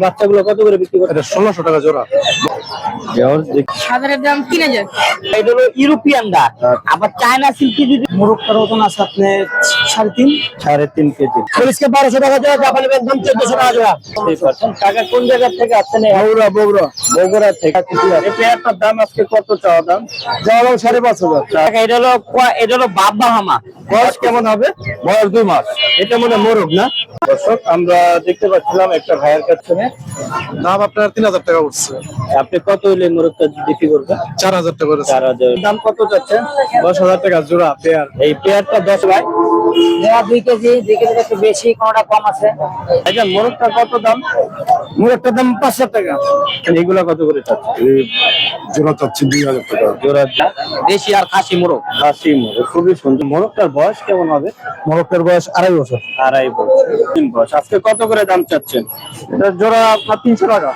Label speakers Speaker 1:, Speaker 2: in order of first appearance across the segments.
Speaker 1: বাচ্চাগুলো কত করে বিক্রি করে? 1600 টাকা জোড়া।
Speaker 2: সাদারের দাম 3000।
Speaker 1: এটা হলো ইউরোপিয়ানটা। আবার চায়না সিল্কি যদি
Speaker 3: মোরগটার ওজন আছে আপনার 3.5
Speaker 1: 3.5 কেজি।
Speaker 3: পুলিশকে 1200 টাকা জোড়া, জাপানি একদম 1400 টাকা জোড়া।
Speaker 1: টাকা কোন জায়গা থেকে আসছেন? বগুড়া থেকে। এই পেয়ারটার দাম আজকে কত চাওয়া দাম?
Speaker 3: জওয়া 5,500
Speaker 1: টাকা। এটা হলো বাবা হামা। বয়স কেমন হবে?
Speaker 3: বয়স 2 মাস।
Speaker 1: এটা মনে মোরগ না? দর্শক আমরা দেখতে পাচ্ছিলাম একটা ভাইয়ের কাছে
Speaker 3: দাম আপনার 3000 টাকা উঠছে।
Speaker 1: আপনি কত হইলে মোরগটা বিক্রি করবেন?
Speaker 3: 4000 টাকা করে।
Speaker 1: 4000। দাম কত যাচ্ছে?
Speaker 3: 10,000 টাকা জোড়া পেয়ার।
Speaker 1: এই পেয়ারটা 10 ভাই।
Speaker 2: 2 কেজি, 2 কেজি একটু বেশি, কোনটা কম আছে।
Speaker 1: আচ্ছা, মোরগটা কত দাম?
Speaker 3: মোরগটার দাম 5,000 টাকা।
Speaker 1: এগুলা কত করে চাচ্ছে?
Speaker 3: জোড়া চাচ্ছি 2000 টাকা।
Speaker 1: জোড়া দেশি আর খাসি মোরগ। খাসি মোরগ খুবই সুন্দর। মোরগটার বয়স কেমন হবে?
Speaker 3: মোরগটার বয়স 2.5 বছর।
Speaker 1: 2.5 বছর। 3 বছর। আজকে কত করে দাম চাচ্ছেন?
Speaker 3: এটা জোড়া আপনার 300 টাকা।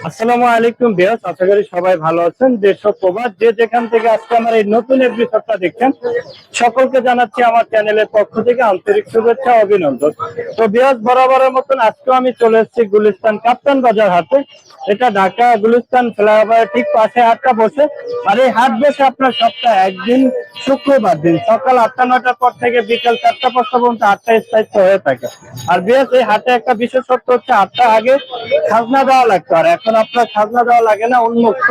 Speaker 1: আসসালামু আলাইকুম ভিউয়ার্স, আশা করি সবাই ভালো আছেন। দেশ ও প্রবাস যে যেখান থেকে আজকে আমার এই নতুন এপিসোডটা দেখছেন, সকলকে জানাচ্ছি আমার চ্যানেলের পক্ষ থেকে আন্তরিক শুভেচ্ছা ও অভিনন্দন। তো ভিউয়ার্স, বরাবরের মতন আজকেও আমি চলে এসেছি গুলিস্তান কাপ্তান বাজার হাটে। এটা ঢাকা গুলিস্তান ফ্লাইওভারের ঠিক পাশে হাটটা বসে। আর এই হাট বসে আপনার সপ্তাহে একদিন শুক্রবার দিন সকাল 8টা-9টার পর থেকে বিকাল 4টা-5টা পর্যন্ত হাটটা স্থায়িত্ব হয়ে থাকে। আর ভিউয়ার্স, এই হাটে একটা বিশেষত্ব হচ্ছে হাটটা আগে খাজনা দেওয়া লাগতো, আর এখন আপনার খাজনা দেওয়া লাগে না, উন্মুক্ত।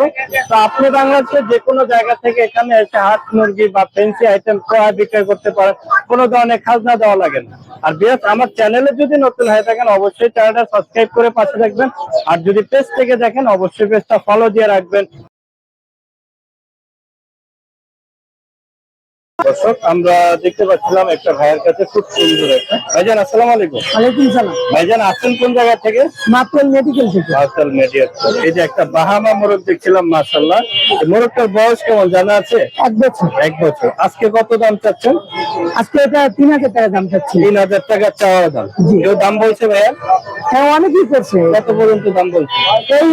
Speaker 1: তো আপনি বাংলাদেশের যে কোনো জায়গা থেকে এখানে এসে হাট মুরগি বা ফ্যান্সি আইটেম ক্রয় বিক্রয় করতে পারেন, কোনো ধরনের খাজনা দেওয়া লাগে না। আর ভিউয়ার্স, আমার চ্যানেলে যদি নতুন হয়ে থাকেন অবশ্যই চ্যানেলটা সাবস্ক্রাইব করে পাশে রাখবেন। আর যদি পেজ থেকে দেখেন অবশ্যই পেজটা ফলো দিয়ে রাখবেন। দর্শক আমরা দেখতে পাচ্ছিলাম একটা ভাইয়ের কাছে খুব সুন্দর একটা। ভাইজান আসসালামু আলাইকুম।
Speaker 3: ওয়ালাইকুম সালাম।
Speaker 1: ভাইজান আসছেন কোন জায়গা থেকে?
Speaker 3: মাত্র মেডিকেল থেকে।
Speaker 1: Marshal media. এই যে একটা বাহামা মোরগ দেখছিলাম, মাশাআল্লাহ। এই মোরগটার বয়স কেমন জানা আছে?
Speaker 3: 1 বছর।
Speaker 1: 1 বছর। আজকে কত দাম চাচ্ছেন?
Speaker 3: আজকে এটা 3000 টাকা দাম চাচ্ছি।
Speaker 1: 3000 টাকা চাওয়া দাম। কেউ দাম বলছে ভাইয়া?
Speaker 3: হ্যাঁ, অনেকই করছে।
Speaker 1: কত পর্যন্ত দাম বলছে?
Speaker 3: এই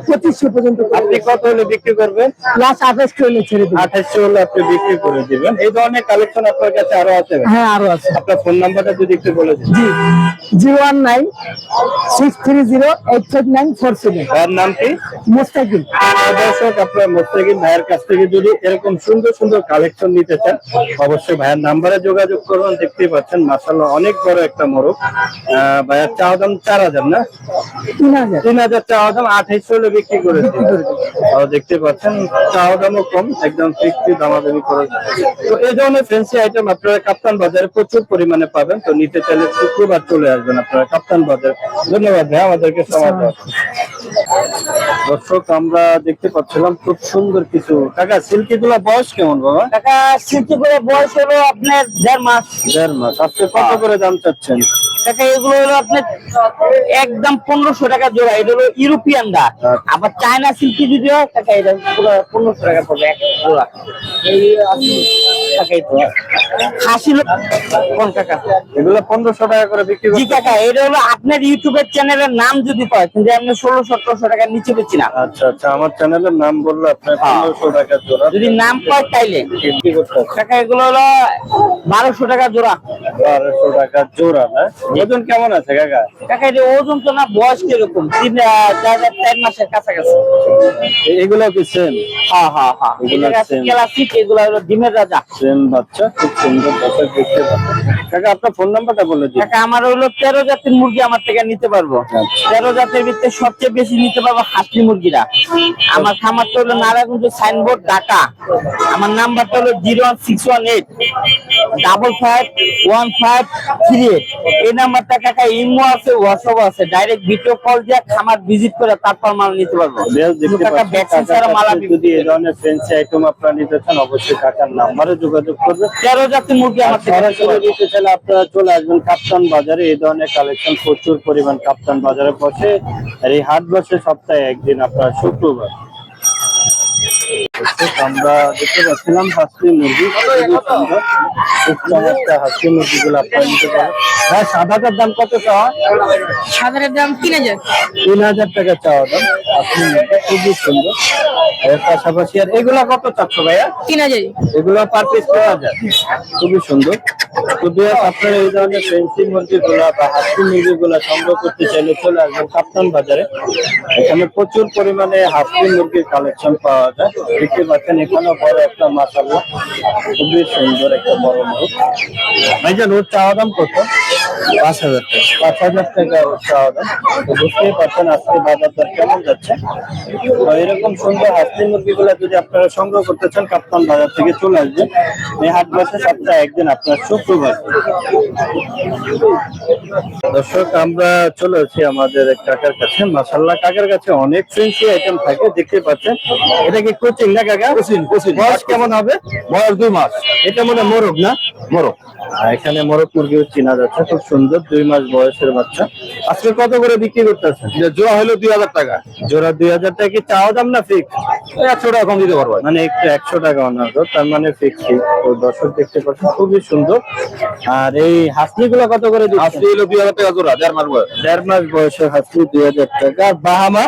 Speaker 3: 2500 পর্যন্ত।
Speaker 1: আপনি কত হলে বিক্রি করবেন?
Speaker 3: লাস্ট 28 হলে ছেড়ে দিই।
Speaker 1: 2800 হলে আপনি বিক্রি করে দিবেন। এই ধরনের কালেকশন আপনার কাছে আরো আছে?
Speaker 3: হ্যাঁ, আরো আছে।
Speaker 1: আপনার ফোন নাম্বারটা যদি একটু বলে দিন।
Speaker 3: জি, 019-630-85947।
Speaker 1: ভাইয়ের নাম কি?
Speaker 3: মুস্তাকিম।
Speaker 1: দর্শক, আপনার মোস্তাকিম ভাইয়ের কাছ থেকে যদি এরকম সুন্দর সুন্দর কালেকশন নিতে চান অবশ্যই ভাইয়ের নাম্বারে যোগাযোগ করুন। দেখতেই পাচ্ছেন মাশাআল্লাহ অনেক বড় একটা মোরগ। ভাইয়ের চাওয়া দাম 4000 না? 3000 চাওয়া দাম, 2800 হলে বিক্রি করে দিন। দেখতে পাচ্ছেন চাওয়া দামও কম, একদম ফিক্সড দামাদামি করে। তো এই ধরনের ফ্যান্সি আইটেম আপনারা কাপ্তান বাজারে প্রচুর পরিমাণে পাবেন। তো নিতে চাইলে শুক্রবার চলে আসবেন আপনারা কাপ্তান বাজার। ধন্যবাদ ভাই আমাদেরকে সময় দেওয়ার জন্য। দর্শক আমরা দেখতে পাচ্ছিলাম খুব সুন্দর কিছু। কাকা, সিল্কি গুলা বয়স কেমন বাবা?
Speaker 2: টাকা সিল্কি করে বয়স হলো আপনার 1.5 মাস।
Speaker 1: 1.5 মাস। আজকে কত করে দাম চাচ্ছেন?
Speaker 2: টাকা এগুলো হলো আপনার একদম 1500 টাকা জোড়া। এটা হলো ইউরোপিয়ানটা। আবার চায়না সিল্কি যদি হয় টাকা এটা পুরো 1500 টাকা পড়বে এক জোড়া। এই টাকাই তো খাসি কোন টাকা?
Speaker 1: এগুলো 1500 টাকা করে বিক্রি
Speaker 2: জি
Speaker 1: করতে।
Speaker 2: কাকা, এটা হলো আপনার ইউটিউবের চ্যানেলের নাম যদি পায়, কিন্তু আমি 1600-1700 টাকার নিচে বেচি না।
Speaker 1: আচ্ছা আচ্ছা, আমার চ্যানেলের নাম বললে আপনার 1500 টাকা জোড়া
Speaker 2: যদি নাম পায় তাইলে
Speaker 1: বিক্রি করতে হবে।
Speaker 2: টাকা এগুলো হলো 1200 টাকা জোড়া।
Speaker 1: 1200 টাকা জোড়া না? ওজন কেমন আছে কাকা?
Speaker 2: টাকা এটা ওজন তো না, বয়স কিরকম 4 মাসের কাছাকাছি।
Speaker 1: এগুলো কি সেম?
Speaker 2: হ্যাঁ হ্যাঁ হ্যাঁ,
Speaker 1: এগুলো
Speaker 2: এটা
Speaker 1: same।
Speaker 2: ক্লাসিক, এগুলো হলো ডিমের রাজা।
Speaker 1: সেম বাচ্চা, খুব সুন্দর বাচ্চা দেখতে পাচ্ছেন। কাকা আপনার ফোন নাম্বারটা বলে দিন।
Speaker 2: টাকা আমার হলো 13 জাতের মুরগি আমার থেকে নিতে পারবো।
Speaker 1: আচ্ছা।
Speaker 2: 13 জাতের ভিতরে সবচেয়ে বেশি নিতে পারবো খাসি মুরগিরা। আমার খামারটা হলো নারায়ণগঞ্জ সাইনবোর্ড, ঢাকা। আমার নাম্বারটা হলো 01618551538। এই নাম্বারটা কাকা ইমো আছে, হোয়াটসঅ্যাপ আছে। ডাইরেক্ট ভিডিও কল দিয়ে খামার ভিজিট করে তারপর মাল নিতে পারবো।
Speaker 1: দেখতে
Speaker 2: কাকা
Speaker 1: পাচ্ছেন
Speaker 2: ভ্যাকসিন ছাড়া মাল আমি
Speaker 1: যদি এই ধরনের ফ্যান্সি আইটেম আপনারা নিতে চান অবশ্যই কাকার নাম্বারে যোগাযোগ করবেন।
Speaker 2: 13 জাতের মুরগি আমার থেকে নিতে
Speaker 1: সরাসরি
Speaker 2: পারবো।
Speaker 1: নিতে চাইলে আপনারা চলে আসবেন কাপ্তান বাজারে। এই ধরনের কালেকশন প্রচুর পরিমাণ কাপ্তান বাজারে বসে। আর এই হাট বসে সপ্তাহে একদিন, আপনার শুক্রবার। আমরা দেখতে পাচ্ছিলাম হাসি মুরগি, খুবই সুন্দর। খুব চমৎকার হাসি মুরগিগুলো আপনারা নিতে পারেন। হ্যাঁ, সাদাটার দাম কত চাওয়া?
Speaker 2: সাদারের দাম 3000।
Speaker 1: 3000 টাকা চাওয়া দাম। হাসি মুরগি খুবই সুন্দর। এর পাশাপাশি আর এগুলা কত চাচ্ছ ভাইয়া?
Speaker 4: 3000।
Speaker 1: এগুলো পার পিস 3000। খুবই সুন্দর। তো বিয়াস আপনারা এই ধরনের ফেন্সি মুরগিগুলা বা হাসি মুরগিগুলা সংগ্রহ করতে চাইলে চলে আসবেন কাপ্তান বাজারে। এখানে প্রচুর পরিমাণে হাসি মুরগির কালেকশন পাওয়া যায়। দেখতে পাচ্ছেন এখানেও বড় একটা মাশাআল্লাহ খুবই সুন্দর একটা বড় মুরগ। ভাইজান ওর চাওয়া দাম কত? 5000 টাকা। 5000 টাকা ওর চাওয়া দাম। তো বুঝতেই পারছেন আজকে বাজার দর কেমন যাচ্ছে। তো এরকম সুন্দর হাসি মুরগিগুলা যদি আপনারা সংগ্রহ করতে চান কাপ্তান বাজার থেকে চলে আসবেন। এই হাট বসে সপ্তাহে একদিন আপনার শুক্রবার। দর্শক আমরা চলে এসেছি আমাদের এক কাকার কাছে। মাশাআল্লাহ কাকার কাছে অনেক ফ্রেন্সি আইটেম থাকে দেখতে পাচ্ছেন। এটা কি কোচিং না কাকা? কোচিং। বয়স কেমন হবে?
Speaker 5: বয়স 2 মাস।
Speaker 1: এটা মনে হয় মোরগ না?
Speaker 5: মোরগ।
Speaker 1: আর এখানে মোরগ মুরগিও চেনা যাচ্ছে, খুব সুন্দর 2 মাস বয়সের বাচ্চা। আজকে কত করে বিক্রি করতেছেন?
Speaker 5: এটা জোড়া হলো 2000 টাকা।
Speaker 1: জোড়া 2000 টাকা। কি চাওয়া দাম না ফিক্স?
Speaker 5: 100 টাকা কম দিতে পারবো।
Speaker 1: মানে একটু 100 টাকা অনার্য, তার মানে ফিক্স। তো দর্শক দেখতে পাচ্ছেন খুবই সুন্দর। আর এই হাসলি গুলো কত করে দিচ্ছেন?
Speaker 5: আজকে হলো 2000 টাকা জোড়া, 1.5 মাস বয়স।
Speaker 1: 1.5 মাস বয়সের হাসলি 2000 টাকা। আর বাহামা?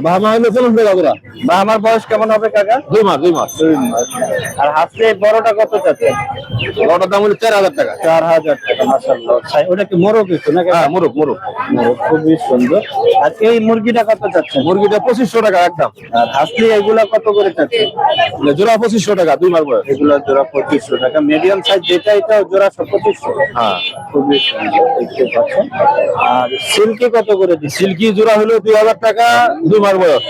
Speaker 5: বাহামা হলো 40 টাকা জোড়া।
Speaker 1: বাহামার বয়স কেমন হবে কাকা?
Speaker 5: 2 মাস, 2 মাস।
Speaker 1: 2 মাস। আর হাসলি বড়টা কত চাচ্ছেন?
Speaker 5: ওটার দাম হলো 4000 টাকা।
Speaker 1: 4000 টাকা। মাশাআল্লাহ। ওটা কি মোরগ একটু নাকি?
Speaker 5: হ্যাঁ, মোরগ, মোরগ।
Speaker 1: মোরগ খুবই সুন্দর। আর এই মুরগিটা কত চাচ্ছেন?
Speaker 5: মুরগিটা 2500 টাকা একদম।
Speaker 1: আর হাসলি এগুলা কত করে চাচ্ছেন?
Speaker 5: এটা জোড়া 2500 টাকা, 2 মাস বয়স।
Speaker 1: এগুলা জোড়া 2500 টাকা। মিডিয়াম সাইজ যেটা এটা জোড়া 2500।
Speaker 5: হ্যাঁ।
Speaker 1: খুবই সুন্দর দেখতে পাচ্ছেন। আর সিল্কি কত করে দিচ্ছি?
Speaker 5: সিল্কি জোড়া হলো 2000 টাকা, 2 মাস বয়স।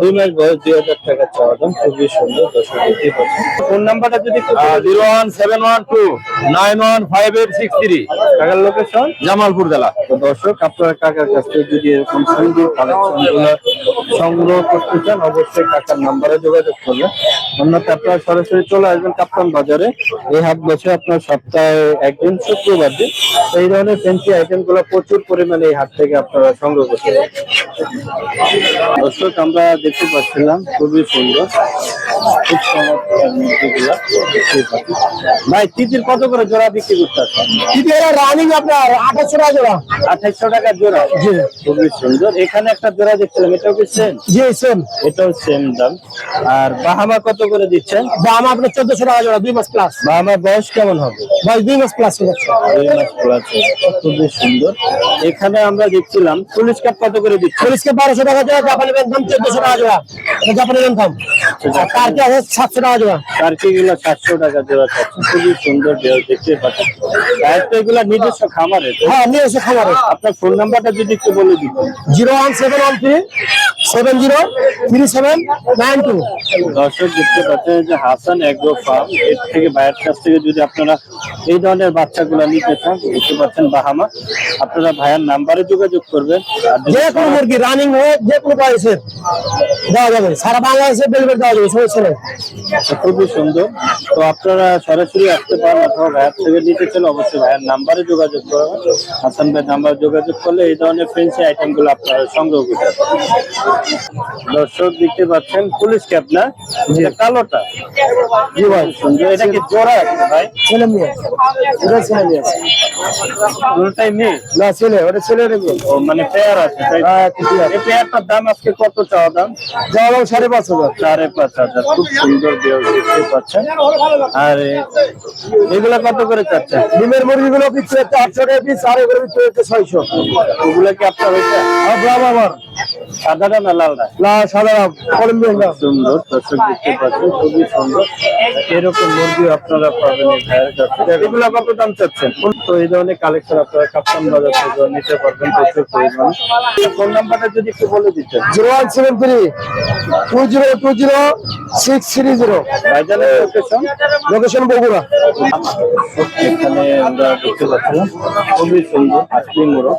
Speaker 1: 2 মাস বয়স 2000 টাকা চাওয়া দাম। খুবই সুন্দর দর্শক দেখতে পাচ্ছেন। ফোন নাম্বারটা যদি একটু বলে দিন।
Speaker 5: 01712915863।
Speaker 1: কাকার লোকেশন
Speaker 5: জামালপুর জেলা।
Speaker 1: তো দর্শক আপনারা কাকার কাছ থেকে যদি এরকম সুন্দর কালেকশন গুলো সংগ্রহ করতে চান অবশ্যই কাকার নাম্বারে যোগাযোগ করবেন। অন্যথা আপনারা সরাসরি চলে আসবেন কাপ্তান বাজারে। এই হাট বসে আপনার সপ্তাহে একদিন শুক্রবার দিন। এই ধরনের ফ্যান্সি আইটেম গুলো প্রচুর পরিমাণে এই হাট থেকে আপনারা সংগ্রহ করতে পারেন। দর্শক আমরা দেখতে পাচ্ছিলাম খুবই সুন্দর খুব চমৎকার মুরগিগুলা দেখতেই পাচ্ছেন। ভাই তিতির কত করে জোড়া বিক্রি করতে আছেন?
Speaker 3: রানিং আপনার 2800 টাকা জোড়া।
Speaker 1: 2800 টাকা জোড়া।
Speaker 3: জি
Speaker 1: খুবই সুন্দর। এখানে একটা জোড়া দেখছিলাম, এটাও কি সেম?
Speaker 3: জি সেম।
Speaker 1: এটাও সেম দাম। আর বাহামা কত করে দিচ্ছেন?
Speaker 3: দাম আপনার 1400 টাকা জোড়া, 2 মাস প্লাস।
Speaker 1: বাহামার বয়স কেমন হবে?
Speaker 3: ভাই 2 মাস প্লাস হয়ে যাচ্ছে।
Speaker 1: 2 মাস প্লাস। খুবই সুন্দর। এখানে আমরা দেখছিলাম পুলিশ কাপ কত করে দিচ্ছে?
Speaker 3: পুলিশকে 1200 টাকা জোড়া, জাপানি দাম 1400 টাকা জোড়া। এটা জাপানি দাম। আর টার্কি আছে 700 টাকা জোড়া।
Speaker 1: টার্কি গুলো 700 টাকা জোড়া চাচ্ছে। খুবই সুন্দর দেহ দেখতে পাচ্ছেন। আর তো এগুলা নিজস্ব খামারে।
Speaker 3: হ্যাঁ নিয়ে এসে খামারে।
Speaker 1: আপনার ফোন নাম্বারটা যদি একটু বলে দিতেন।
Speaker 3: 01713 7792।
Speaker 1: দর্শক দেখতে পাচ্ছেন যে হাসান এগ্রো ফার্ম, এর থেকে ভাইয়ের কাছ থেকে যদি আপনারা এই ধরনের বাচ্চাগুলো নিতে চান দেখতে পাচ্ছেন বাহামা, আপনারা ভাইয়ের নাম্বারে যোগাযোগ করবেন। আর যদি
Speaker 3: যে কোনো মুরগি রানিং হয়ে যে কোনো প্রাইসে দেওয়া যাবে, সারা বাংলাদেশে ডেলিভারি দেওয়া যাবে, সমস্যা নেই।
Speaker 1: খুবই সুন্দর। তো আপনারা সরাসরি আসতে পারেন অথবা ভাইয়ের থেকে নিতে চাইলে অবশ্যই ভাইয়ের নাম্বারে যোগাযোগ করবেন। হাসান ভাইয়ের নাম্বারে যোগাযোগ করলে এই ধরনের ফ্রেন্সি আইটেম গুলো আপনারা সংগ্রহ করতে পারবেন। দর্শক দেখতে পাচ্ছেন পুলিশ ক্যাপ না, এটা কালোটা। জি ভাই সুন্দর। এটা কি জোড়া আছে ভাই?
Speaker 3: ছেলে মেয়ে, এটা ছেলে মেয়ে আছে।
Speaker 1: দুটোটাই মেয়ে?
Speaker 3: না ছেলে, ওটা ছেলে মেয়ে।
Speaker 1: ও মানে পেয়ার আছে তাই? এই পেয়ারটার দাম আজকে কত চাওয়া দাম?
Speaker 3: যাওয়া দাম 5,500।
Speaker 1: 5,500। খুব সুন্দর দেহ দেখতে পাচ্ছেন। আর এগুলা কত করে চাচ্ছেন?
Speaker 3: ডিমের মুরগিগুলো বিক্রি হচ্ছে 800 টাকা পিস, আর এগুলো বিক্রি হচ্ছে 600।
Speaker 1: ওগুলা কি আপনার হয়েছে?
Speaker 3: আমার
Speaker 1: সাদাটা না লালটা?
Speaker 3: না সাদা কলম্বিয়ান না।
Speaker 1: সুন্দর দর্শক দেখতে পাচ্ছেন খুবই সুন্দর। এরকম মুরগি আপনারা পাবেন এই ভাইয়ের কাছে। এগুলা কত দাম চাচ্ছেন? তো এই ধরনের কালেকশন আপনারা কাপ্তান বাজার থেকে নিতে পারবেন প্রচুর পরিমাণে। ফোন নাম্বারটা যদি একটু বলে দিতেন।
Speaker 3: 0173-2020-630।
Speaker 1: ভাইজানের লোকেশন?
Speaker 3: লোকেশন বগুড়া।
Speaker 1: এখানে আমরা দেখতে পাচ্ছিলাম খুবই সুন্দর আসলি মোরগ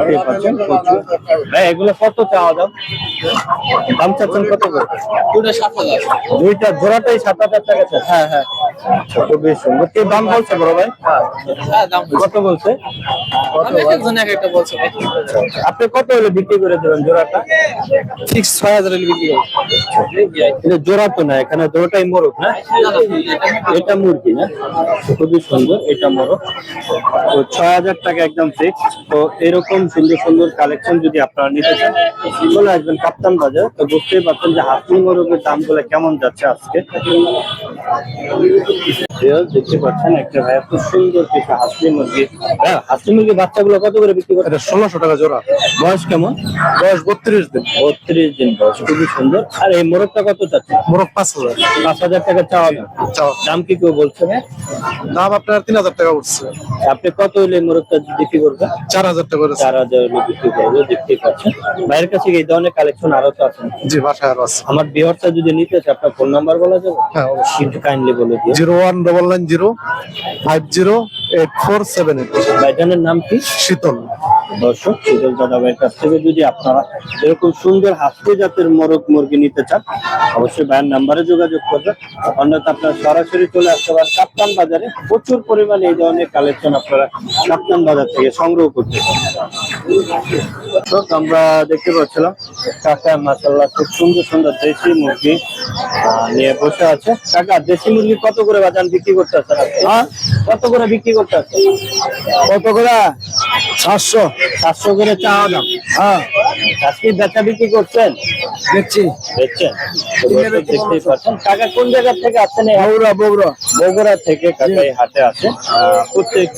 Speaker 1: দেখতে পাচ্ছেন প্রচুর। ভাই এগুলো কত চাওয়া দাম? দাম চাচ্ছেন কত করে?
Speaker 2: দুটো 7000।
Speaker 1: দুইটা জোড়াটাই 7,000 টাকা চাচ্ছে।
Speaker 2: হ্যাঁ হ্যাঁ।
Speaker 1: খুবই সুন্দর। কি দাম বলছে বড় ভাই? কত বলছে? আপনি কত হলে বিক্রি করে দেবেন জোড়াটা?
Speaker 3: ফিক্স 6000 এর বিক্রি করব।
Speaker 1: এটা জোড়া তো না, এখানে জোড়াটাই মোরগ না? এটা মুরগি না? খুবই সুন্দর, এটা মোরগ। তো 6000 টাকা একদম ফিক্স। তো এরকম সুন্দর সুন্দর কালেকশন যদি আপনারা নিতে চান চলে আসবেন কাপ্তান বাজার। তো বুঝতেই পারছেন যে হাসি মোরগের দামগুলো কেমন যাচ্ছে আজকে। দেখতে পাচ্ছেন একটা ভাই খুব সুন্দর কিছু হাসি মুরগি। হ্যাঁ, হাসি মুরগির বাচ্চাগুলো কত করে বিক্রি করে?
Speaker 3: 1600 টাকা জোড়া।
Speaker 1: বয়স কেমন?
Speaker 3: বয়স 32 দিন।
Speaker 1: 32 দিন বয়স, খুবই সুন্দর। আর এই মোরগটা কত চাচ্ছে?
Speaker 3: মোরগ 5000।
Speaker 1: 5000 টাকা চাওয়া দাম। দাম কি কেউ বলছে না?
Speaker 3: দাম আপনার 3000 টাকা উঠছে।
Speaker 1: আপনি কত হলে মোরগটা বিক্রি করবেন?
Speaker 3: 4000 টাকা করে।
Speaker 1: 4000 হলে বিক্রি করবে। দেখতেই পাচ্ছেন বাইরের কাছে এই ধরনের কালেকশন আরো তো আছে।
Speaker 3: জি, বাসায় আরো আছে।
Speaker 1: আমার বিহারটা যদি নিতে চায় আপনার ফোন নাম্বার বলা যাবে?
Speaker 3: হ্যাঁ, অবশ্যই।
Speaker 1: একটু কাইন্ডলি বলে দিও।
Speaker 3: 01990508478।
Speaker 1: ভাইজানের নাম কি?
Speaker 3: শীতল।
Speaker 1: দর্শক, শীতল দাদা ভাইয়ের কাছ থেকে যদি আপনারা এরকম সুন্দর হাসি জাতের মোরগ মুরগি নিতে চান অবশ্যই ভাইয়ের নাম্বারে যোগাযোগ করবেন। অন্যথা আপনারা সরাসরি চলে আসতে পারেন কাপ্তান বাজারে। প্রচুর পরিমাণে এই ধরনের কালেকশন আপনারা কাপ্তান বাজার থেকে সংগ্রহ করতে পারেন। দর্শক, আমরা দেখতে পাচ্ছিলাম কাকা মাশাআল্লাহ খুব সুন্দর সুন্দর দেশি মুরগি নিয়ে বসে আছে। কাকা, দেশি মুরগি কত করে বাজান বিক্রি করতে আছেন? কত করে বিক্রি করতে আছেন?
Speaker 3: কত করে? 700।
Speaker 1: 700 করে চাওয়া দাম।
Speaker 3: হ্যাঁ,
Speaker 1: আজকে বেচা বিক্রি করছেন?
Speaker 3: দেখছি।
Speaker 1: দেখছেন? তো দর্শক দেখতেই পাচ্ছেন। কাকা কোন জায়গা থেকে আসছেন?
Speaker 3: বগুড়া।
Speaker 1: বগুড়া থেকে কাকা এই হাটে আসে প্রত্যেক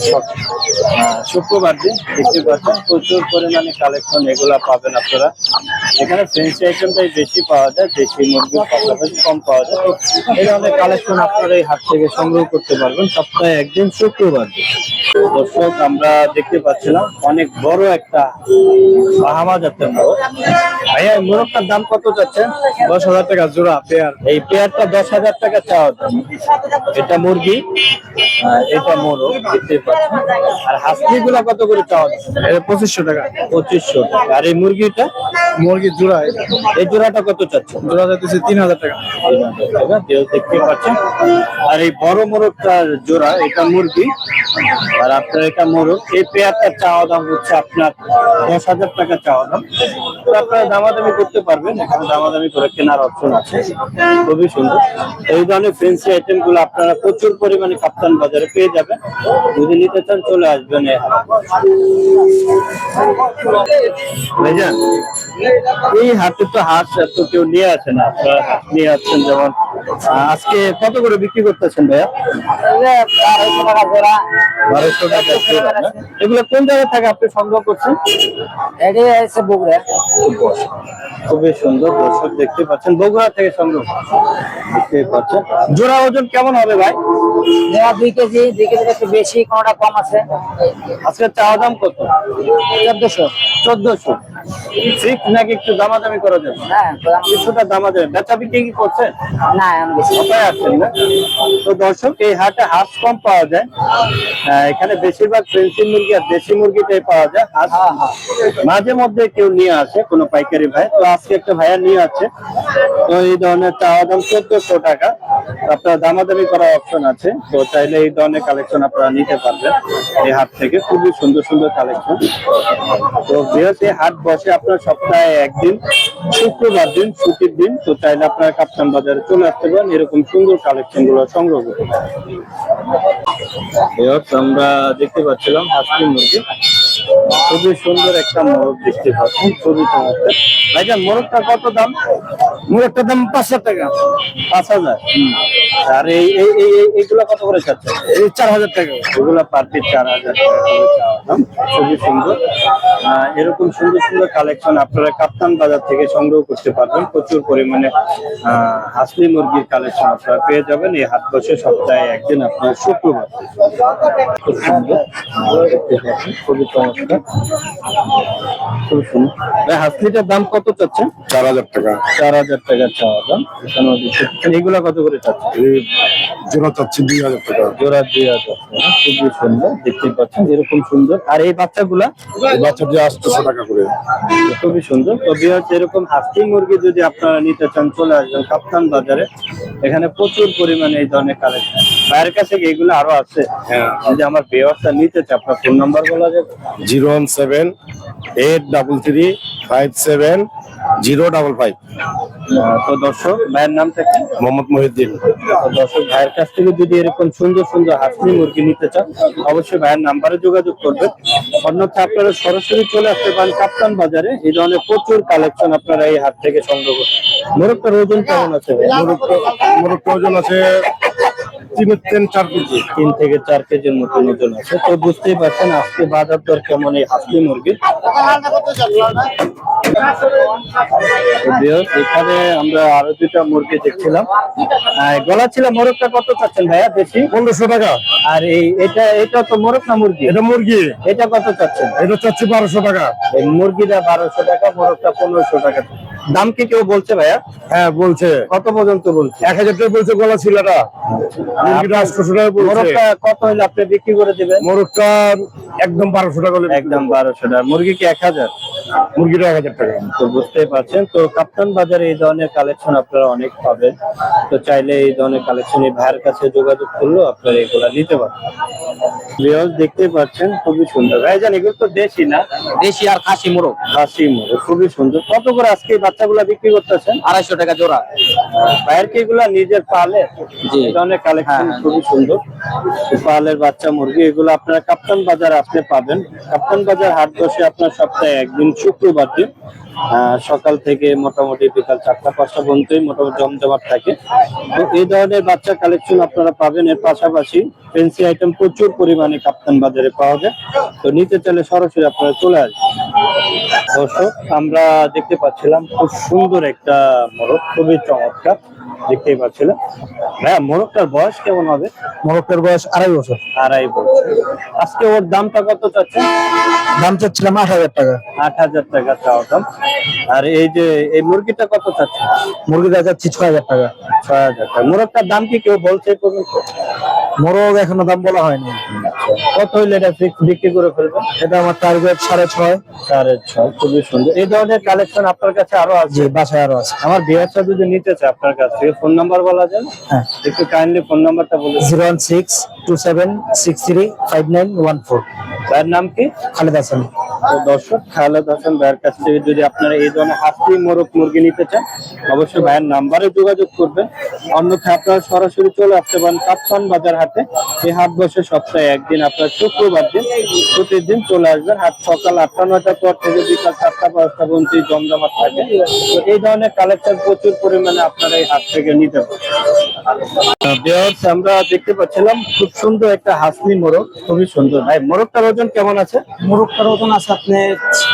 Speaker 1: শুক্রবার দিন। দেখতে পাচ্ছেন প্রচুর পরিমাণে কালেকশন এগুলা পাবেন আপনারা। এখানে ফ্রেঞ্চি আইটেমটাই বেশি পাওয়া যায়, দেশি মুরগির পাশাপাশি কম পাওয়া যায়। তো এই ধরনের কালেকশন আপনারা এই হাট থেকে সংগ্রহ করতে পারবেন সপ্তাহে একদিন শুক্রবার দিন। দর্শক, আমরা দেখতে পাচ্ছিলাম অনেক বড় একটা বাহামা জাতের মোরগ। ভাইয়া, এই মোরগটার দাম কত যাচ্ছেন?
Speaker 3: 10000 টাকা জোড়া পেয়ার।
Speaker 1: এই পেয়ারটা 10000 টাকা চাওয়া দাম। এটা মুরগি, এটা মোরগ দেখতে পাচ্ছেন। আর হাসলি গুলা কত করে চাওয়া দাম?
Speaker 3: 2500 টাকা।
Speaker 1: 2500 টাকা। আর এই মুরগিটা?
Speaker 3: মুরগির জোড়া।
Speaker 1: এই জোড়াটা কত চাচ্ছে?
Speaker 3: জোড়া যাইতেছে 3000 টাকা।
Speaker 1: 3000 টাকা দেখতে পাচ্ছেন। আর এই বড় মোরগটার জোড়া, এটা মুরগি আর আপনার এটা মোরগ। এই পেয়ারটার চাওয়া দাম হচ্ছে আপনার 10000 টাকা চাওয়া দাম। তো আপনারা দামাদামি করতে পারবেন, এখানে দামাদামি করে কেনার অপশন আছে। খুবই সুন্দর। এই ধরনের ফ্যান্সি আইটেম গুলো আপনারা প্রচুর পরিমাণে কাপ্তান বাজারে পেয়ে যাবেন। যদি নিতে চান চলে আসবেন এই হাটে। ভাইজান, এই হাটে তো হাঁস এত কেউ নিয়ে আসে না, আপনারা হাঁস নিয়ে আসছেন। যেমন আজকে কত করে বিক্রি করতেছেন ভাইয়া?
Speaker 2: 1200 টাকা জোড়া।
Speaker 1: 1200 টাকা জোড়া না? এগুলো কোন জায়গা থেকে আপনি সংগ্রহ করছেন?
Speaker 2: এটি আছে বগুড়া।
Speaker 1: খুবই সুন্দর। দর্শক দেখতে পাচ্ছেন বগুড়া থেকে সংগ্রহ দেখতে পাচ্ছেন। জোড়া ওজন কেমন হবে ভাই?
Speaker 2: জোড়া 2 কেজি। 2 কেজি একটু বেশি, কোনটা কম আছে।
Speaker 1: আজকে চাওয়া দাম কত?
Speaker 2: 1400।
Speaker 1: 1400 ঠিক নাকি একটু দামাদামি করা যাবে?
Speaker 2: হ্যাঁ,
Speaker 1: কিছুটা দামাদামি। বেচা বিক্রি কি করছেন?
Speaker 2: না আমি বেশি।
Speaker 1: কোথায় আসছেন না? তো দর্শক, এই হাটে হাঁস কম পাওয়া যায়। এখানে বেশিরভাগ ফ্রেন্সি মুরগি আর দেশি মুরগিটাই পাওয়া যায়। হাঁস মাঝে মধ্যে কেউ নিয়ে আসে, কোনো পাইকারি ভাই। তো আজকে একটা ভাইয়া নিয়ে আছে। তো এই ধরনের চাওয়া দাম 1400 টাকা। আপনার দামাদামি করার অপশন আছে। তো চাইলে এই ধরনের কালেকশন আপনারা নিতে পারবেন এই হাট থেকে। খুবই সুন্দর সুন্দর কালেকশন। তো বৃহৎ এই হাট বসে আপনার সপ্তাহে একদিন শুক্রবার দিন, ছুটির দিন। তো চাইলে আপনারা কাপ্তান বাজারে চলে আসতে পারেন, এরকম সুন্দর কালেকশন গুলো সংগ্রহ করতে পারেন। আমরা দেখতে পাচ্ছিলাম হাসি মুরগি, খুবই সুন্দর একটা মোরগ দেখতে পাচ্ছেন, খুবই চমৎকার। ভাইজান, মোরগটা কত দাম?
Speaker 3: মুরগটার দাম 5000 টাকা।
Speaker 1: 5000। আর এইগুলা কত করে চাচ্ছেন?
Speaker 3: এই 4000 টাকা।
Speaker 1: এগুলা পার পিস 4000 টাকা করে চাওয়া দাম। খুবই সুন্দর। এরকম সুন্দর সুন্দর কালেকশন আপনারা কাপ্তান বাজার থেকে সংগ্রহ করতে পারবেন। প্রচুর পরিমাণে হাসলি মুরগির কালেকশন আপনারা পেয়ে যাবেন এই হাট বসে সপ্তাহে একদিন, আপনার শুক্রবার। খুব সুন্দর, খুবই চমৎকার, খুব সুন্দর। ভাই, হাসলিটার দাম কত চাচ্ছেন?
Speaker 5: 4000 টাকা।
Speaker 1: 4000 টাকা চাওয়া দাম। এখানে এগুলা কত করে চাচ্ছেন?
Speaker 5: জোড়া চাচ্ছি 2000 টাকা।
Speaker 1: জোড়া 2000 টাকা। খুবই সুন্দর, দেখতে পাচ্ছেন এরকম সুন্দর। আর এই বাচ্চাগুলা?
Speaker 5: এই বাচ্চাটি 800 টাকা করে।
Speaker 1: খুবই সুন্দর। তো বিহার এরকম হাসি মুরগি যদি আপনারা নিতে চান চলে আসবেন কাপ্তান বাজারে। এখানে প্রচুর পরিমাণে এই ধরনের কালেকশন ভাইয়ের কাছে কি এগুলো আরো আছে?
Speaker 5: হ্যাঁ।
Speaker 1: যদি আমার ব্যবস্থা নিতে চাই, আপনার ফোন নাম্বার বলা যাবে?
Speaker 5: 017-833-57-055।
Speaker 1: তো দর্শক, ভাইয়ের নামটা কি?
Speaker 5: মোহাম্মদ মহিউদ্দিন।
Speaker 1: তো দর্শক, ভাইয়ের কাছ থেকে যদি এরকম সুন্দর সুন্দর হাসলি মুরগি নিতে চান, অবশ্যই ভাইয়ের নাম্বারে যোগাযোগ করবেন। অন্যথা আপনারা সরাসরি চলে আসতে পারেন কাপ্তান বাজারে। এই ধরনের প্রচুর কালেকশন আপনারা এই হাট থেকে সংগ্রহ করবেন। মোরগটার ওজন কেমন আছে ভাই?
Speaker 5: মোরগ ওজন আছে 3-4 কেজি।
Speaker 1: 3 থেকে 4 কেজির মতন ওজন আছে। তো বুঝতেই পারছেন আজকে বাজার দর কেমন এই হাসলি মুরগির। এখানে আমরা আরো দুটা মুরগি দেখছিলাম। গলা ছিল, মোরগটা কত চাচ্ছেন ভাইয়া? বেশি
Speaker 5: 1500 টাকা।
Speaker 1: আর এটা তো মোরগ না মুরগি?
Speaker 5: এটা মুরগি,
Speaker 1: এটা কত চাচ্ছেন?
Speaker 5: এটা চাচ্ছি 1200 টাকা।
Speaker 1: এই মুরগিটা 1200 টাকা, মোরগটা 1500 টাকা। দাম কি কেউ বলছে ভাইয়া?
Speaker 5: হ্যাঁ বলছে,
Speaker 1: কত পর্যন্ত বলছে?
Speaker 5: 1000 টাকা বলছে গলা ছিলাটা। মুরগিটা 800 টাকা বলছে।
Speaker 1: মোরগটা কত হলে আপনি বিক্রি করে দিবেন?
Speaker 5: মোরগটা একদম 1200 টাকা হলে
Speaker 1: একদম 1200 টাকা। মুরগি কি 1000?
Speaker 5: মুরগিটা 1000 টাকা।
Speaker 1: তো বুঝতেই পারছেন, তো কাপ্তান বাজারে এই ধরনের কালেকশন আপনারা অনেক পাবেন। তো চাইলে এই ধরনের কালেকশন এই ভাইয়ের কাছে যোগাযোগ করলেও আপনারা এগুলা নিতে পারেন। ভিউয়ার্স, দেখতেই পাচ্ছেন খুবই সুন্দর। ভাইজান, এগুলো তো দেশি না?
Speaker 2: দেশি আর খাসি মোরগ
Speaker 1: খাসি মোরগ, খুবই সুন্দর। কত করে আজকে এই বাচ্চাগুলা বিক্রি করতেছেন?
Speaker 2: 250 টাকা জোড়া।
Speaker 1: ভাইয়ের কি এগুলা নিজের পালে?
Speaker 2: জি।
Speaker 1: এই ধরনের কালেকশন খুবই সুন্দর। পালের বাচ্চা মুরগি, এগুলো আপনারা কাপ্তান বাজারে আপনি পাবেন। কাপ্তান বাজার হাট বসে আপনার সপ্তাহে একদিন শুক্রবার দিন, সকাল থেকে মোটামুটি বিকাল 4টা-5টা পর্যন্তই মোটামুটি জমজমাট থাকে। তো এই ধরনের বাচ্চা কালেকশন আপনারা পাবেন। এর পাশাপাশি ফ্যান্সি আইটেম প্রচুর পরিমাণে কাপ্তান বাজারে পাওয়া যায়। তো নিতে চাইলে সরাসরি আপনারা চলে আসবেন। দর্শক, আমরা দেখতে পাচ্ছিলাম খুব সুন্দর একটা মোরগ, খুবই চমৎকার দেখতেই পাচ্ছিলাম। ভাইয়া, মোরগটার বয়স কেমন হবে?
Speaker 3: মোরগটার বয়স 2.5 বছর।
Speaker 1: 2.5 বছর। আজকে ওর দামটা কত চাচ্ছেন?
Speaker 3: দাম চাচ্ছিলাম 8000 টাকা।
Speaker 1: 8000 টাকা চাওয়া দাম। আর এই মুরগিটা কত চাচ্ছেন?
Speaker 3: মুরগিটা যাচ্ছি 6000 টাকা।
Speaker 1: 6000 টাকা। মোরগটার দাম কি কেউ বলছে এই পর্যন্ত?
Speaker 3: মোরগ এখনো দাম বলা হয়নি।
Speaker 1: কত হইলে এটা বিক্রি করে ফেলবেন?
Speaker 3: এটা আমার টার্গেট 6.5।
Speaker 1: 6.5। খুবই সুন্দর। এই ধরনের কালেকশন আপনার কাছে আরো আছে?
Speaker 3: জি, বাসায় আরো আছে।
Speaker 1: আমার বিয়ারটা যদি নিতে চায় আপনার কাছ থেকে, ফোন নাম্বার বলা যায়?
Speaker 3: হ্যাঁ,
Speaker 1: একটু কাইন্ডলি ফোন নাম্বারটা বলে দিন।
Speaker 3: 01627635914।
Speaker 1: ভাইয়ের নাম কি?
Speaker 3: খালেদ হাসান।
Speaker 1: তো দর্শক, খালেদ হাসান ভাইয়ের কাছ থেকে যদি আপনারা এই ধরনের হাসি মোরগ মুরগি নিতে চান, অবশ্যই ভাইয়ের নাম্বারে যোগাযোগ করবেন। অন্যথায় আপনারা সরাসরি চলে আসতে পারেন কাপ্তান বাজার হাটে। এই হাট বসে সপ্তাহে একদিন, আপনার শুক্রবার দিন। প্রতিদিন চলে আসবেন। হাট সকাল 8টা-9টার পর থেকে বিকাল 4টা-5টা পর্যন্ত জমজমাট থাকে। তো এই ধরনের কালেকশন প্রচুর পরিমাণে আপনারা এই হাট থেকে নিতে পারেন। ভিউয়ার্স, আমরা দেখতে পাচ্ছিলাম খুব সুন্দর একটা হাসলি মোরগ, খুবই সুন্দর। ভাই, মোরগটার ওজন কেমন আছে?
Speaker 3: মোরগটার ওজন আছে আপনার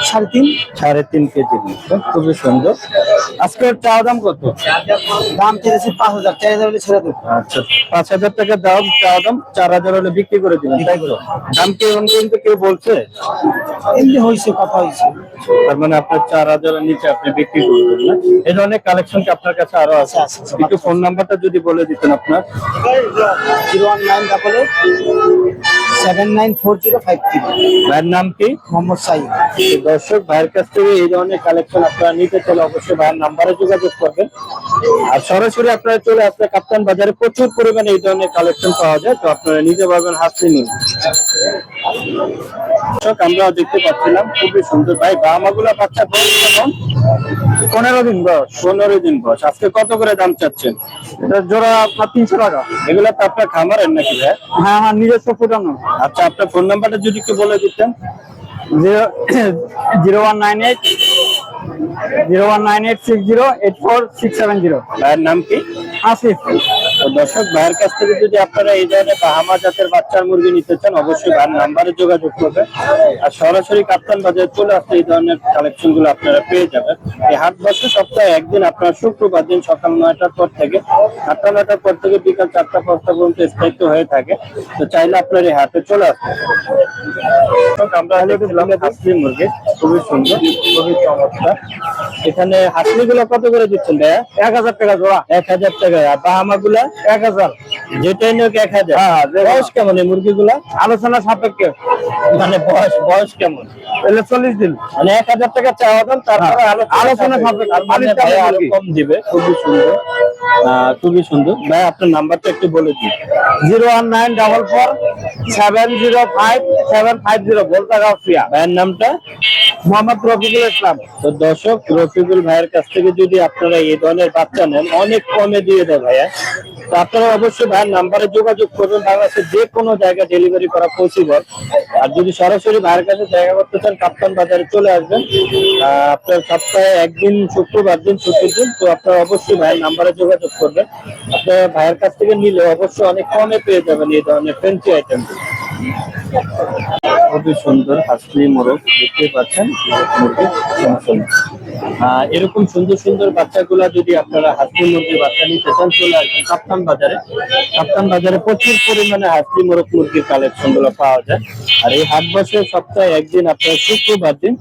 Speaker 3: 3.5।
Speaker 1: 3.5 কেজি মতো, খুবই সুন্দর। আজকে ওর চাওয়া দাম কত?
Speaker 3: দাম চেয়েছি 5000, 4000 হলে ছেড়ে দেবো।
Speaker 1: আচ্ছা, 5000 টাকা দাম চাওয়া দাম, 4000 হলে বিক্রি করে দিবেন, তাই তো? দাম কি এখন পর্যন্ত কেউ বলছে?
Speaker 3: এমনি হয়েছে, কথা হয়েছে।
Speaker 1: তার মানে আপনার 4000 এর নিচে আপনি বিক্রি করবেন না? এই ধরনের কালেকশন কি আপনার কাছে আরো আছে?
Speaker 3: আছে।
Speaker 1: একটু ফোন নাম্বারটা যদি বলে দিতেন আপনার।
Speaker 3: 01988794053।
Speaker 1: ভাইয়ের নাম কি?
Speaker 3: মোহাম্মদ সাইদ।
Speaker 1: দর্শক, ভাইয়ের কাছ থেকে এই ধরনের কালেকশন আপনারা নিতে চাইলে অবশ্যই ভাইয়ের নাম্বারে যোগাযোগ করবেন। আর সরাসরি আপনারা চলে আসলে কাপ্তান বাজারে প্রচুর পরিমাণে এই ধরনের কালেকশন পাওয়া যায়। তো আপনারা নিতে পারবেন হাসলি নিন। দর্শক, আমরা দেখতে পাচ্ছিলাম খুবই সুন্দর। ভাই, বাহামাগুলা বাচ্চা বয়স কেমন?
Speaker 3: 15 দিন বয়স।
Speaker 1: 15 দিন বয়স। আজকে কত করে দাম চাচ্ছেন?
Speaker 3: এটা জোড়া আপনার 300 টাকা।
Speaker 1: এগুলা তো আপনার খামারের নাকি ভাই?
Speaker 3: হ্যাঁ, আমার নিজস্ব ফুটানো।
Speaker 1: আচ্ছা, আপনার ফোন নাম্বারটা যদি একটু বলে দিতেন।
Speaker 3: 019808467
Speaker 1: ভাইয়ের নাম কি?
Speaker 3: আসিফ।
Speaker 1: তো দর্শক, ভাইয়ের কাছ থেকে যদি আপনারা এই ধরনের বাহামা জাতের বাচ্চার মুরগি নিতে চান, অবশ্যই ভাইয়ের নাম্বারে যোগাযোগ করবেন। আর সরাসরি কাপ্তান বাজারে চলে আসলে এই ধরনের কালেকশন গুলো আপনারা পেয়ে যাবেন। এই হাট বসে সপ্তাহে একদিন, আপনার শুক্রবার দিন সকাল 9টার পর থেকে 8টা-9টার পর থেকে বিকাল 4টা-5টা পর্যন্ত স্থায়িত্ব হয়ে থাকে। তো চাইলে আপনার এই হাটে চলে আসতে পারেন। আমরা দেখছিলাম হাসলি মুরগি, খুবই সুন্দর, খুবই চমৎকার। এখানে হাসলি গুলো কত করে দিচ্ছেন ভাইয়া?
Speaker 3: 1000 টাকা জোড়া।
Speaker 1: 1000 টাকা। আর বাহামা গুলা
Speaker 3: 1000।
Speaker 1: যেটাই নোক 1000। বয়স কেমন এই মুরগিগুলা?
Speaker 3: আলোচনা সাপেক্ষে।
Speaker 1: মানে বয়স কেমন?
Speaker 3: এলে 40 দিন।
Speaker 1: মানে 1000 টাকা চাওয়া দাম, তারপরে
Speaker 3: আলোচনা সাপেক্ষে।
Speaker 1: তার মানে
Speaker 3: মালিক
Speaker 1: ভাই
Speaker 3: চাবে
Speaker 1: আরো
Speaker 3: মুরগি।
Speaker 1: কম দিবে। খুবই সুন্দর, খুবই সুন্দর। ভাই, আপনার নাম্বারটা একটু বলে দিন।
Speaker 2: 01944705750 বলতা গাউসিয়া।
Speaker 1: ভাইয়ের নামটা?
Speaker 2: মোহাম্মদ রফিকুল ইসলাম।
Speaker 1: তো দর্শক, রফিকুল ভাইয়ের কাছ থেকে যদি আপনারা এই ধরনের বাচ্চা নেন, অনেক কমে দিয়ে দেয় ভাইয়া। তো আপনারা অবশ্যই ভাইয়ের নাম্বারে যোগাযোগ করবেন। বাংলাদেশের যে কোনো জায়গায় ডেলিভারি করা পসিবল। আর যদি সরাসরি ভাইয়ের কাছে জায়গা করতে চান, কাপ্তান বাজারে চলে আসবেন। আপনার সপ্তাহে একদিন শুক্রবার দিন ছুটির দিন। তো আপনারা অবশ্যই ভাইয়ের নাম্বারে যোগাযোগ করবেন। আপনারা ভাইয়ের কাছ থেকে নিলে অবশ্যই অনেক কমে পেয়ে যাবেন এই ধরনের ফ্যান্সি আইটেম। খুবই সুন্দর হাসলি মোরগ দেখতে পাচ্ছেন, মুরগি সুন্দর। এরকম সুন্দর সুন্দর বাচ্চাগুলা যদি আপনারা হাসলি মুরগির বাচ্চা নিতে চান, চলে আসবেন কাপ্তান বাজারে। কাপ্তান বাজারে প্রচুর পরিমাণে হাসলি মোরগ মুরগির কালেকশন গুলো পাওয়া যায়। আর এই হাট বসে সপ্তাহে একদিন, আপনার শুক্রবার দিন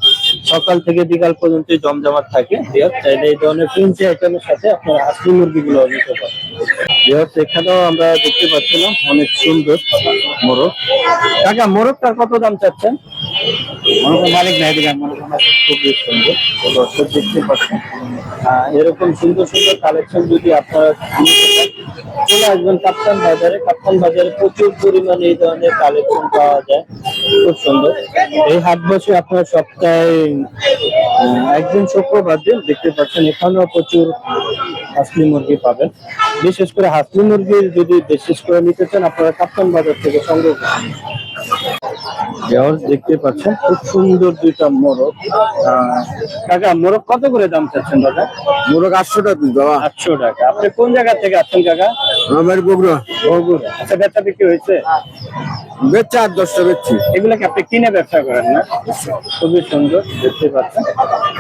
Speaker 1: সকাল থেকে বিকাল পর্যন্ত জমজমাট থাকে। চাইলে এই ধরনের ফ্যান্সি আইটেমের সাথে আপনারা হাসলি মুরগিগুলো নিতে পারেন। এখানেও আমরা দেখতে পাচ্ছিলাম অনেক সুন্দর মোরগ। কাকা, মোরগটার কত দাম চাচ্ছেন?
Speaker 2: মালিক ভাই দিলাম।
Speaker 1: খুবই সুন্দর। তো দর্শক দেখতে পাচ্ছেন এরকম সুন্দর সুন্দর কালেকশন যদি আপনারা নিতে চান, চলে আসবেন কাপ্তান বাজারে। কাপ্তান বাজারে প্রচুর পরিমাণে এই ধরনের কালেকশন পাওয়া যায়, খুব সুন্দর। এই হাট বসে আপনার সপ্তাহে একদিন শুক্রবার দিন দেখতে পাচ্ছেন। এখানেও প্রচুর হাসলি মুরগি পাবেন। বিশেষ করে হাসলি মুরগির যদি বিশেষ করে নিতে চান, আপনারা কাপ্তান বাজার থেকে সংগ্রহ করুন। দেখতে পাচ্ছেন খুব সুন্দর দুইটা মোরগ। কাকা, মোরগ কত করে দাম চাচ্ছেন দাদা?
Speaker 5: মোরগ 800 টাকা পিস বাবা।
Speaker 1: 800 টাকা। আপনি কোন জায়গা থেকে আসছেন কাকা?
Speaker 5: আমার বগুড়া।
Speaker 1: বগুড়া। আচ্ছা, ব্যবসা বিক্রি হয়েছে?
Speaker 5: বেচা 10টা বেচছি।
Speaker 1: এগুলো কি আপনি কিনে ব্যবসা করেন না? খুবই সুন্দর দেখতে পাচ্ছেন।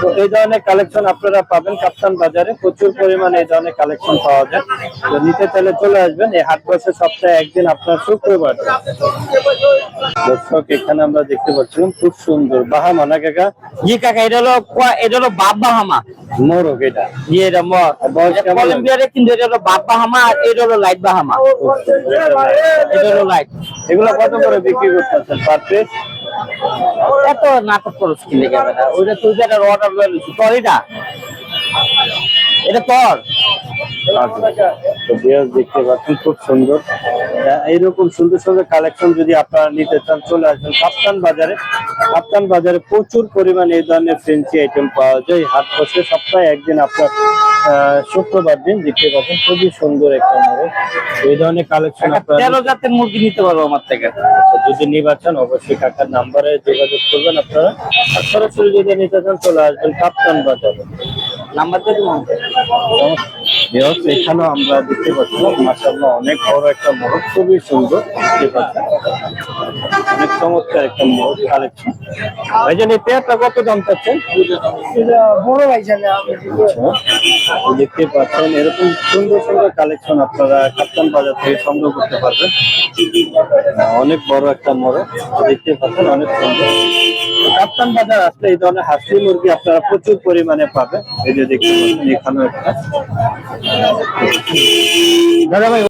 Speaker 1: তো এই ধরনের কালেকশন আপনারা পাবেন কাপ্তান বাজারে। প্রচুর পরিমাণে এই ধরনের কালেকশন পাওয়া যায়। তো নিতে চাইলে চলে আসবেন। এই হাট বসে সপ্তাহে একদিন, আপনার শুক্রবার। দর্শক, এখানে আমরা দেখতে পাচ্ছিলাম খুব সুন্দর বাহামা না কাকা?
Speaker 2: জি কাকা, এটা হলো বাপ বাহামা
Speaker 1: মোরগ। এটা
Speaker 2: জি, এটা
Speaker 1: বয়স কেমন?
Speaker 2: কলম্বিয়ারে, কিন্তু এটা হলো বাপ বাহামা আর এটা হলো লাইট বাহামা। এটা হলো লাইট।
Speaker 1: এগুলো কত করে বিক্রি করতেছেন পার পিস?
Speaker 2: এত নাটক করছ কি লেগে বেটা? ওইটা তুই যেটা অর্ডার লইছিস তোর, এটা তোর।
Speaker 1: তো বিয়ার দেখতে পাচ্ছেন খুব সুন্দর। এইরকম সুন্দর সুন্দর কালেকশন যদি আপনারা নিতে চান, চলে আসবেন কাপ্তান বাজারে। কাপ্তান বাজারে প্রচুর পরিমাণে এই ধরনের ফ্যান্সি আইটেম পাওয়া যায়। এই হাট বসে সপ্তাহে একদিন, আপনার শুক্রবার দিন দেখতে পাচ্ছেন। খুবই সুন্দর একটা মোরগ। এই ধরনের কালেকশন আপনারা
Speaker 2: 13 জাতের মুরগি নিতে পারবো আমার থেকে।
Speaker 1: যদি নিতে চান, অবশ্যই কাকার নাম্বারে যোগাযোগ করবেন আপনারা। আর সরাসরি যদি নিতে চান, চলে আসবেন কাপ্তান বাজারে।
Speaker 2: নাম্বার দিয়ে দিবো।
Speaker 1: এখানেও আমরা দেখতে পাচ্ছি মাশাআল্লাহ অনেক বড় একটা মোরগ, খুবই সুন্দর দেখতে পাচ্ছেন। অনেক চমৎকার একটা মোরগ কালেকশন। ভাইজান, এই পেয়ারটা কত দাম চাচ্ছেন?
Speaker 3: বড় ভাই জানে।
Speaker 1: দেখতে পাচ্ছেন এরকম সুন্দর সুন্দর কালেকশন আপনারা কাপ্তান বাজার থেকে সংগ্রহ করতে পারবেন। অনেক বড় একটা মোরগ দেখতে পাচ্ছেন, অনেক সুন্দর। কাপ্তান বাজার আসলে এই ধরনের হাসি মুরগি আপনারা প্রচুর পরিমাণে পাবেন। এই যে দেখতে পাচ্ছেন এখানেও একটা। দাদা ভাই,